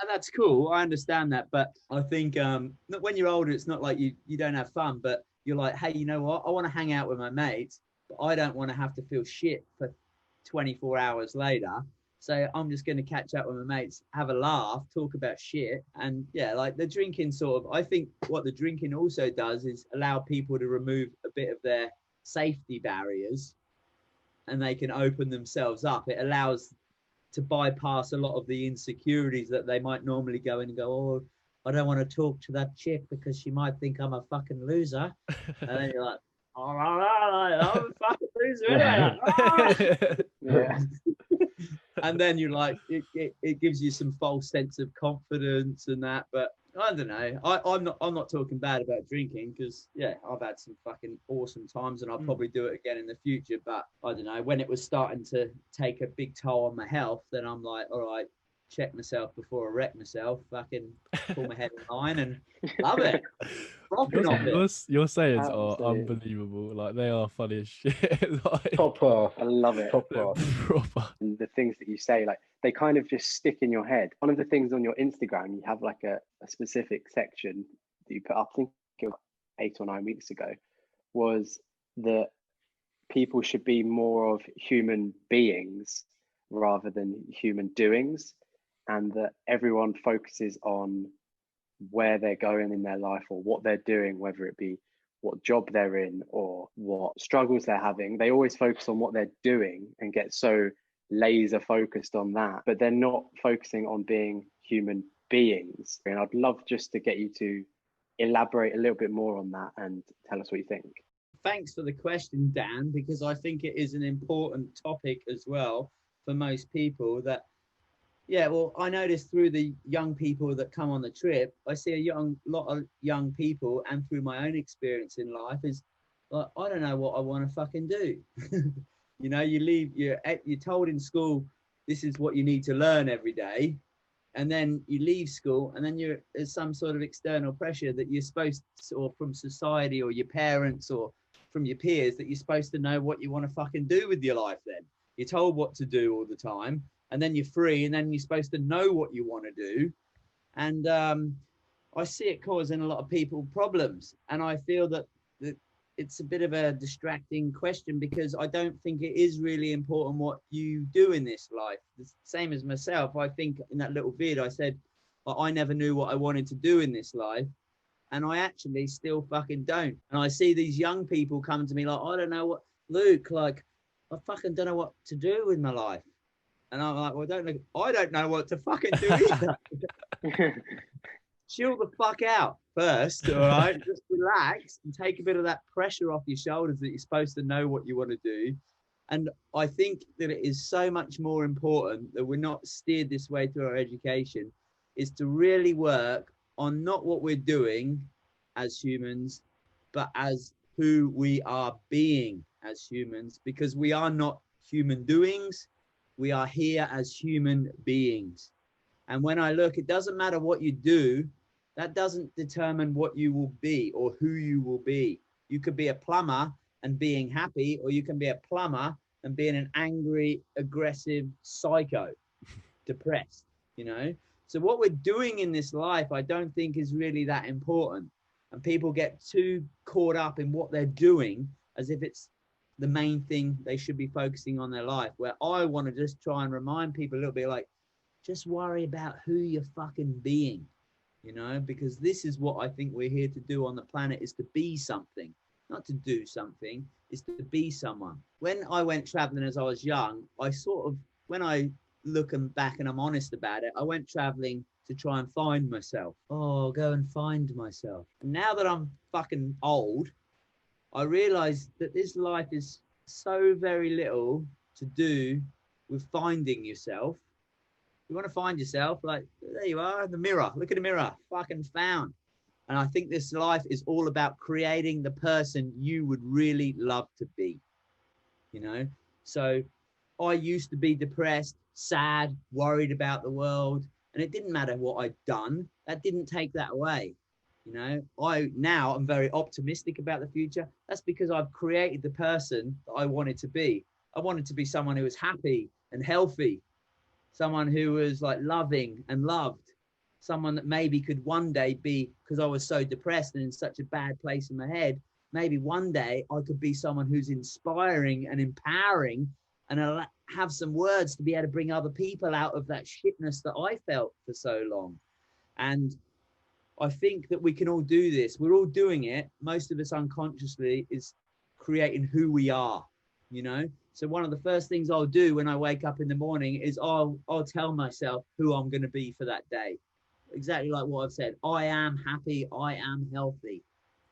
that's cool. I understand that. But I think when you're older, it's not like you don't have fun, but you're like, hey, you know what? I want to hang out with my mates, but I don't want to have to feel shit for 24 hours later. So I'm just going to catch up with my mates, have a laugh, talk about shit. And yeah, like the drinking I think what the drinking also does is allow people to remove a bit of their safety barriers and they can open themselves up. It allows to bypass a lot of the insecurities that they might normally go in and go, oh, I don't want to talk to that chick because she might think I'm a fucking loser. And then you're like, all right, I'm a fucking loser anyway. Yeah. And then you're like, it gives you some false sense of confidence and that. But I don't know. I'm not talking bad about drinking because yeah, I've had some fucking awesome times and I'll probably do it again in the future. But I don't know, when it was starting to take a big toll on my health, then I'm like, all right, check myself before I wreck myself, fucking pull my head in line and love it. Your sayings are Absolutely. unbelievable. Like, they are funny as shit. Like, Top class. I love it. Top class. proper. And the things that you say, like, they kind of just stick in your head. One of the things on your Instagram, you have like a specific section that you put up, I think it was 8 or 9 weeks ago, was that people should be more of human beings rather than human doings, and that everyone focuses on where they're going in their life or what they're doing, whether it be what job they're in or what struggles they're having. They always focus on what they're doing and get so laser focused on that, but they're not focusing on being human beings. And I'd love just to get you to elaborate a little bit more on that and tell us what you think. Thanks for the question, Dan, because I think it is an important topic as well for most people. That, yeah, well, I noticed through the young people that come on the trip, I see a lot of young people, and through my own experience in life, is like, I don't know what I want to fucking do. You know, you're told in school, this is what you need to learn every day. And then you leave school, and then there's some sort of external pressure that you're supposed to, or from society or your parents or from your peers, that you're supposed to know what you want to fucking do with your life. Then you're told what to do all the time, and then you're free, and then you're supposed to know what you want to do. And I see it causing a lot of people problems. And I feel that it's a bit of a distracting question, because I don't think it is really important what you do in this life. The same as myself. I think in that little vid, I said, I never knew what I wanted to do in this life. And I actually still fucking don't. And I see these young people come to me like, I don't know what, Luke, like, I fucking don't know what to do with my life. And I'm like, well, I don't know what to fucking do either. Chill the fuck out first, all right? Just relax and take a bit of that pressure off your shoulders that you're supposed to know what you want to do. And I think that it is so much more important that we're not steered this way through our education, is to really work on not what we're doing as humans, but as who we are being as humans, because we are not human doings. We are here as human beings. And when I look, it doesn't matter what you do. That doesn't determine what you will be or who you will be. You could be a plumber and being happy, or you can be a plumber and being an angry, aggressive psycho, depressed, you know? So what we're doing in this life, I don't think is really that important. And people get too caught up in what they're doing as if it's the main thing they should be focusing on their life, where I want to just try and remind people a little bit, like, just worry about who you're fucking being, you know, because this is what I think we're here to do on the planet, is to be something, not to do something, is to be someone. When I went traveling as I was young, I sort of, when I look back and I'm honest about it, I went traveling to try and find myself. Oh, go and find myself. And now that I'm fucking old, I realized that this life is so very little to do with finding yourself. You want to find yourself, like, there you are, the mirror. Look at the mirror, fucking found. And I think this life is all about creating the person you would really love to be, you know? So I used to be depressed, sad, worried about the world, and it didn't matter what I'd done. That didn't take that away. You know, I'm very optimistic about the future. That's because I've created the person that I wanted to be. I wanted to be someone who was happy and healthy, someone who was like loving and loved, someone that maybe could one day be, because I was so depressed and in such a bad place in my head, maybe one day I could be someone who's inspiring and empowering, and have some words to be able to bring other people out of that shitness that I felt for so long. And I think that we can all do this. We're all doing it. Most of us unconsciously is creating who we are, you know? So one of the first things I'll do when I wake up in the morning is I'll tell myself who I'm going to be for that day. Exactly like what I've said. I am happy. I am healthy.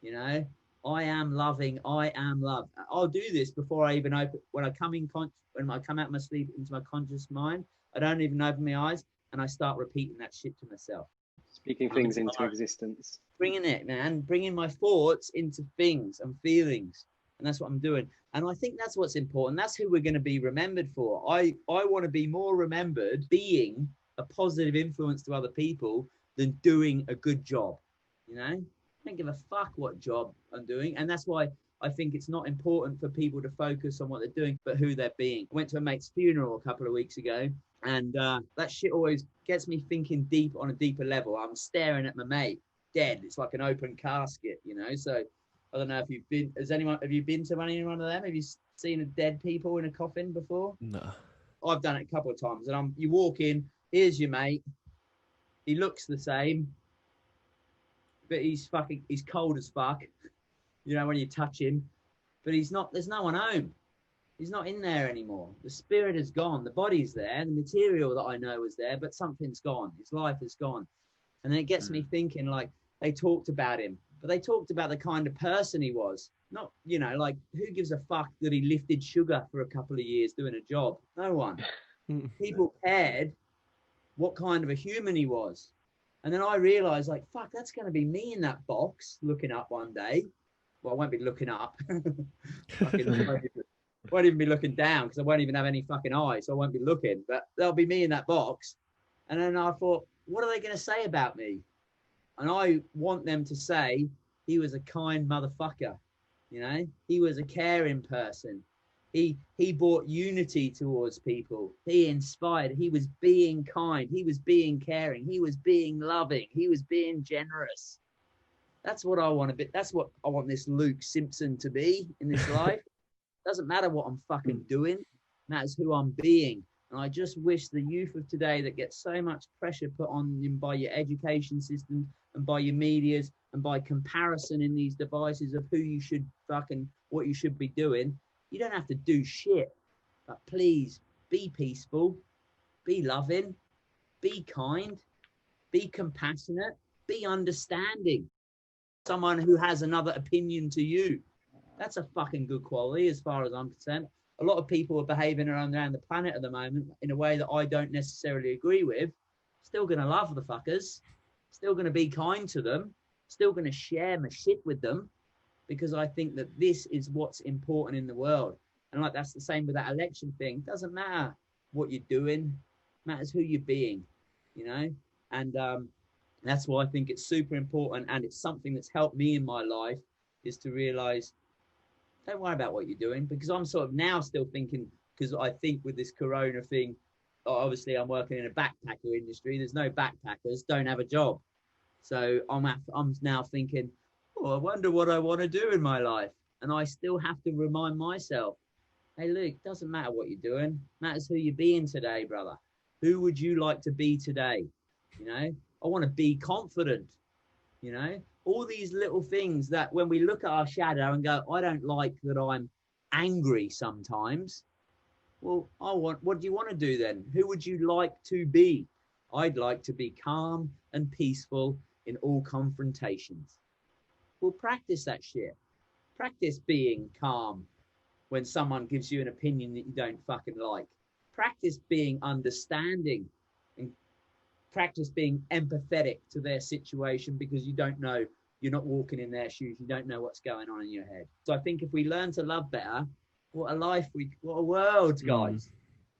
You know, I am loving. I am loved. I'll do this before I even open, when I come out of my sleep into my conscious mind, I don't even open my eyes, and I start repeating that shit to myself. Speaking things into existence. Bringing it, man. Bringing my thoughts into things and feelings. And that's what I'm doing. And I think that's what's important. That's who we're going to be remembered for. I want to be more remembered being a positive influence to other people than doing a good job. You know, I don't give a fuck what job I'm doing. And that's why I think it's not important for people to focus on what they're doing, but who they're being. I went to a mate's funeral a couple of weeks ago, and that shit always gets me thinking deep on a deeper level. I'm staring at my mate dead. It's like an open casket, you know. So I don't know if you've been. Have you been to any one of them? Have you seen a dead people in a coffin before? No. I've done it a couple of times, and you walk in. Here's your mate. He looks the same, but he's cold as fuck. You know, when you touch him, but he's not. There's no one home. He's not in there anymore. The spirit is gone. The body's there. The material that I know was there, but something's gone. His life is gone. And then it gets me thinking, like, they talked about him, but they talked about the kind of person he was. Not, you know, like, who gives a fuck that he lifted sugar for a couple of years doing a job? No one. People cared what kind of a human he was. And then I realized, like, fuck, that's going to be me in that box looking up one day. Well, I won't be looking up. Won't even be looking down because I won't even have any fucking eyes, so I won't be looking. But there'll be me in that box. And then I thought, what are they going to say about me? And I want them to say he was a kind motherfucker. You know, he was a caring person. He brought unity towards people. He inspired. He was being kind. He was being caring. He was being loving. He was being generous. That's what I want to be. That's what I want this Luke Simpson to be in this life. Doesn't matter what I'm fucking doing. It matters who I'm being. And I just wish the youth of today that gets so much pressure put on them by your education system and by your medias and by comparison in these devices of who you should fucking, what you should be doing. You don't have to do shit, but please be peaceful, be loving, be kind, be compassionate, be understanding. Someone who has another opinion to you. That's a fucking good quality as far as I'm concerned. A lot of people are behaving around the planet at the moment in a way that I don't necessarily agree with. Still going to love the fuckers. Still going to be kind to them. Still going to share my shit with them because I think that this is what's important in the world. And like that's the same with that election thing. Doesn't matter what you're doing. Matters who you're being, you know? And that's why I think it's super important. And it's something that's helped me in my life is to realize don't worry about what you're doing because I'm sort of now still thinking because I think with this corona thing, obviously I'm working in a backpacker industry. There's no backpackers, don't have a job. So I'm now thinking, oh, I wonder what I want to do in my life. And I still have to remind myself, hey, Luke, doesn't matter what you're doing. Matters who you're being today, brother. Who would you like to be today? You know, I want to be confident, you know, all these little things that when we look at our shadow and go, I don't like that I'm angry sometimes. Well, what do you want to do then? Who would you like to be? I'd like to be calm and peaceful in all confrontations. Well, practice that shit. Practice being calm when someone gives you an opinion that you don't fucking like. Practice being understanding and practice being empathetic to their situation because you don't know, you're not walking in their shoes. You don't know what's going on in your head. So I think if we learn to love better, what a life, what a world, guys.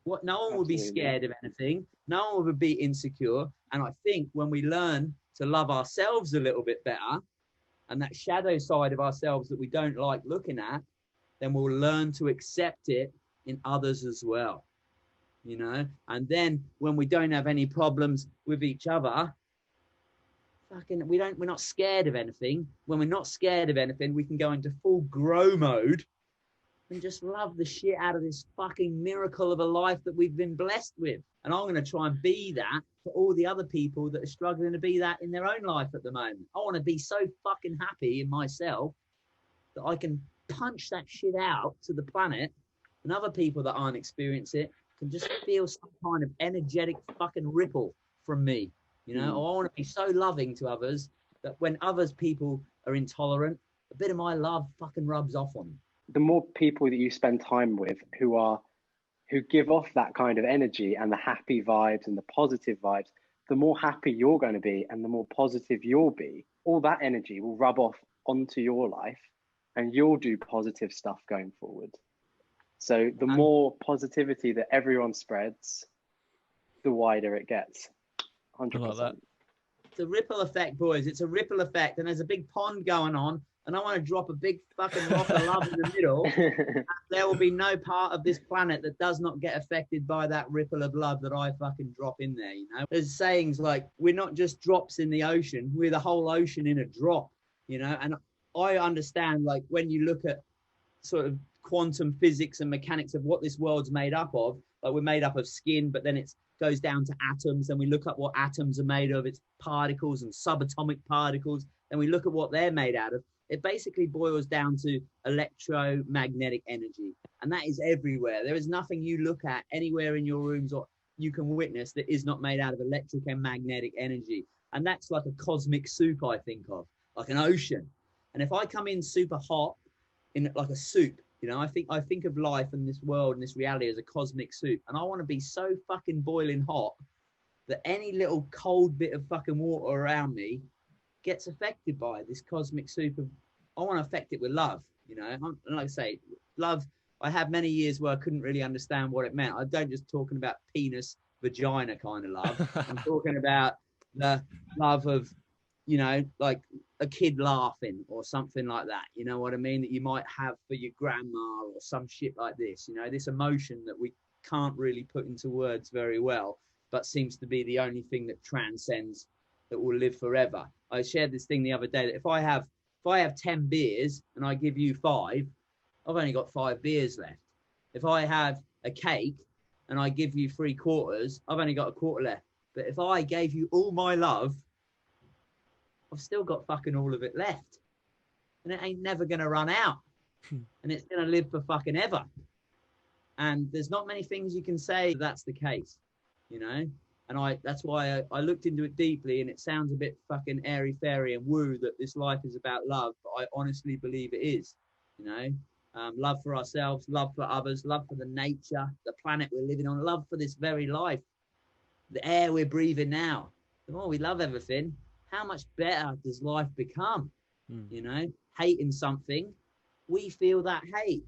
What, no one would be scared of anything. No one would be insecure. And I think when we learn to love ourselves a little bit better and that shadow side of ourselves that we don't like looking at, then we'll learn to accept it in others as well. You know, and then when we don't have any problems with each other, we're not scared of anything. When we're not scared of anything, we can go into full grow mode and just love the shit out of this fucking miracle of a life that we've been blessed with. And I'm going to try and be that for all the other people that are struggling to be that in their own life at the moment. I want to be so fucking happy in myself that I can punch that shit out to the planet and other people that aren't experiencing it can just feel some kind of energetic fucking ripple from me. You know, I want to be so loving to others that when others people are intolerant, a bit of my love fucking rubs off on them. The more people that you spend time with who give off that kind of energy and the happy vibes and the positive vibes, the more happy you're going to be and the more positive you'll be. All that energy will rub off onto your life and you'll do positive stuff going forward. So the more positivity that everyone spreads, the wider it gets. 100%. I like that. It's a ripple effect, boys. It's a ripple effect, and there's a big pond going on, and I want to drop a big fucking rock of love in the middle. And there will be no part of this planet that does not get affected by that ripple of love that I fucking drop in there. You know, there's sayings like, we're not just drops in the ocean, we're the whole ocean in a drop. You know, and I understand, like, when you look at sort of quantum physics and mechanics of what this world's made up of, like, we're made up of skin, but then it's goes down to atoms, and we look at what atoms are made of, it's particles and subatomic particles, and we look at what they're made out of. It basically boils down to electromagnetic energy, and that is everywhere. There is nothing you look at anywhere in your rooms or you can witness that is not made out of electric and magnetic energy. And that's like a cosmic soup, I think of, like an ocean. And if I come in super hot in like a soup, you know, I think of life and this world and this reality as a cosmic soup. And I want to be so fucking boiling hot that any little cold bit of fucking water around me gets affected by this cosmic soup of, I want to affect it with love, you know. And like I say, love, I had many years where I couldn't really understand what it meant. I don't just talking about penis, vagina kind of love. I'm talking about the love of, you know, like a kid laughing or something like that, you know what I mean, that you might have for your grandma or some shit like this, you know, this emotion that we can't really put into words very well, but seems to be the only thing that transcends, that will live forever. I shared this thing the other day that if I have 10 beers and I give you 5, I've only got 5 beers left. If I have a cake and I give you 3/4, I've only got a quarter left. But if I gave you all my love, I've still got fucking all of it left, and it ain't never going to run out, and it's going to live for fucking ever. And there's not many things you can say that's the case, you know. And that's why I looked into it deeply, and it sounds a bit fucking airy fairy and woo that this life is about love, but I honestly believe it is, you know. Love for ourselves, love for others, love for the nature, the planet we're living on, love for this very life, the air we're breathing now. The more we love everything, how much better does life become? You know, hating something, we feel that hate.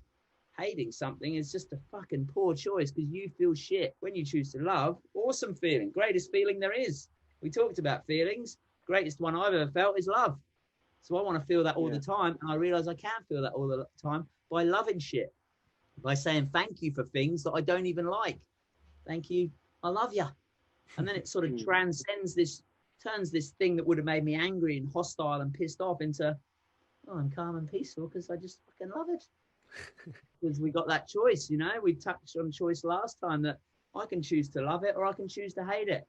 Hating something is just a fucking poor choice because you feel shit. When you choose to love, awesome feeling, greatest feeling there is. We talked about feelings. Greatest one I've ever felt is love. So I want to feel that all the time. And I realize I can't feel that all the time by loving shit, by saying thank you for things that I don't even like. Thank you, I love you. And then it sort of transcends this, turns this thing that would have made me angry and hostile and pissed off into, oh, I'm calm and peaceful because I just fucking love it. Because we got that choice, you know. We touched on choice last time, that I can choose to love it or I can choose to hate it.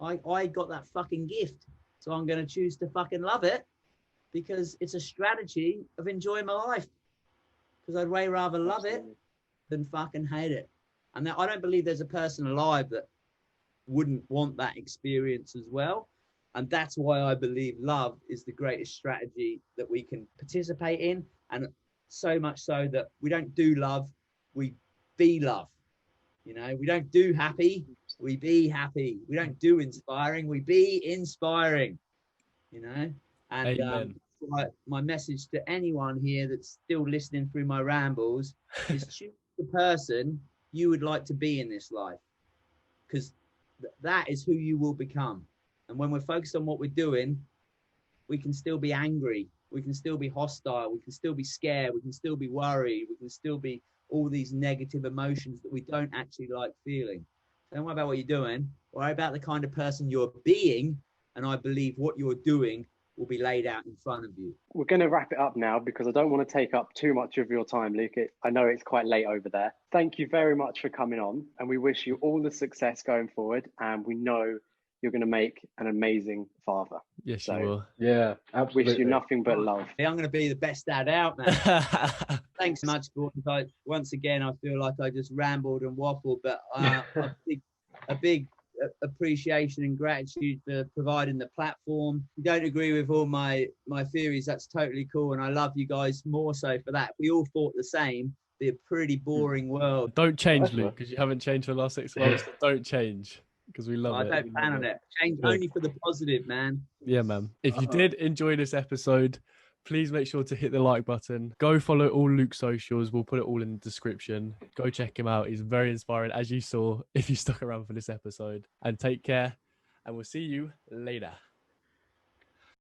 I got that fucking gift, so I'm going to choose to fucking love it because it's a strategy of enjoying my life. Because I'd way rather love it than fucking hate it. And I don't believe there's a person alive that wouldn't want that experience as well. And that's why I believe love is the greatest strategy that we can participate in. And so much so that we don't do love, we be love. You know, we don't do happy, we be happy. We don't do inspiring, we be inspiring. You know, and my message to anyone here that's still listening through my rambles is choose the person you would like to be in this life, because that is who you will become. And when we're focused on what we're doing, we can still be angry, we can still be hostile, we can still be scared, we can still be worried, we can still be all these negative emotions that we don't actually like feeling. Don't worry about what you're doing, worry about the kind of person you're being, and I believe what you're doing will be laid out in front of you. We're going to wrap it up now because I don't want to take up too much of your time, Luke. I know it's quite late over there. Thank you very much for coming on, and we wish you all the success going forward, and we know you're going to make an amazing father. Yes, you will. Yeah, absolutely. Wish you nothing but love. I'm going to be the best dad out, man. Thanks so much, Gordon. Once again, I feel like I just rambled and waffled, but a big appreciation and gratitude for providing the platform. If you don't agree with all my theories, that's totally cool, and I love you guys more so for that. If we all thought the same, it'd be a pretty boring world. Don't change, Luke, because you haven't changed for the last 6 months. Don't change, because we love it. I don't plan on it. Change only for the positive, man. Yeah, man. If you did enjoy this episode, please make sure to hit the like button. Go follow all Luke's socials. We'll put it all in the description. Go check him out. He's very inspiring, as you saw if you stuck around for this episode. And take care, and we'll see you later.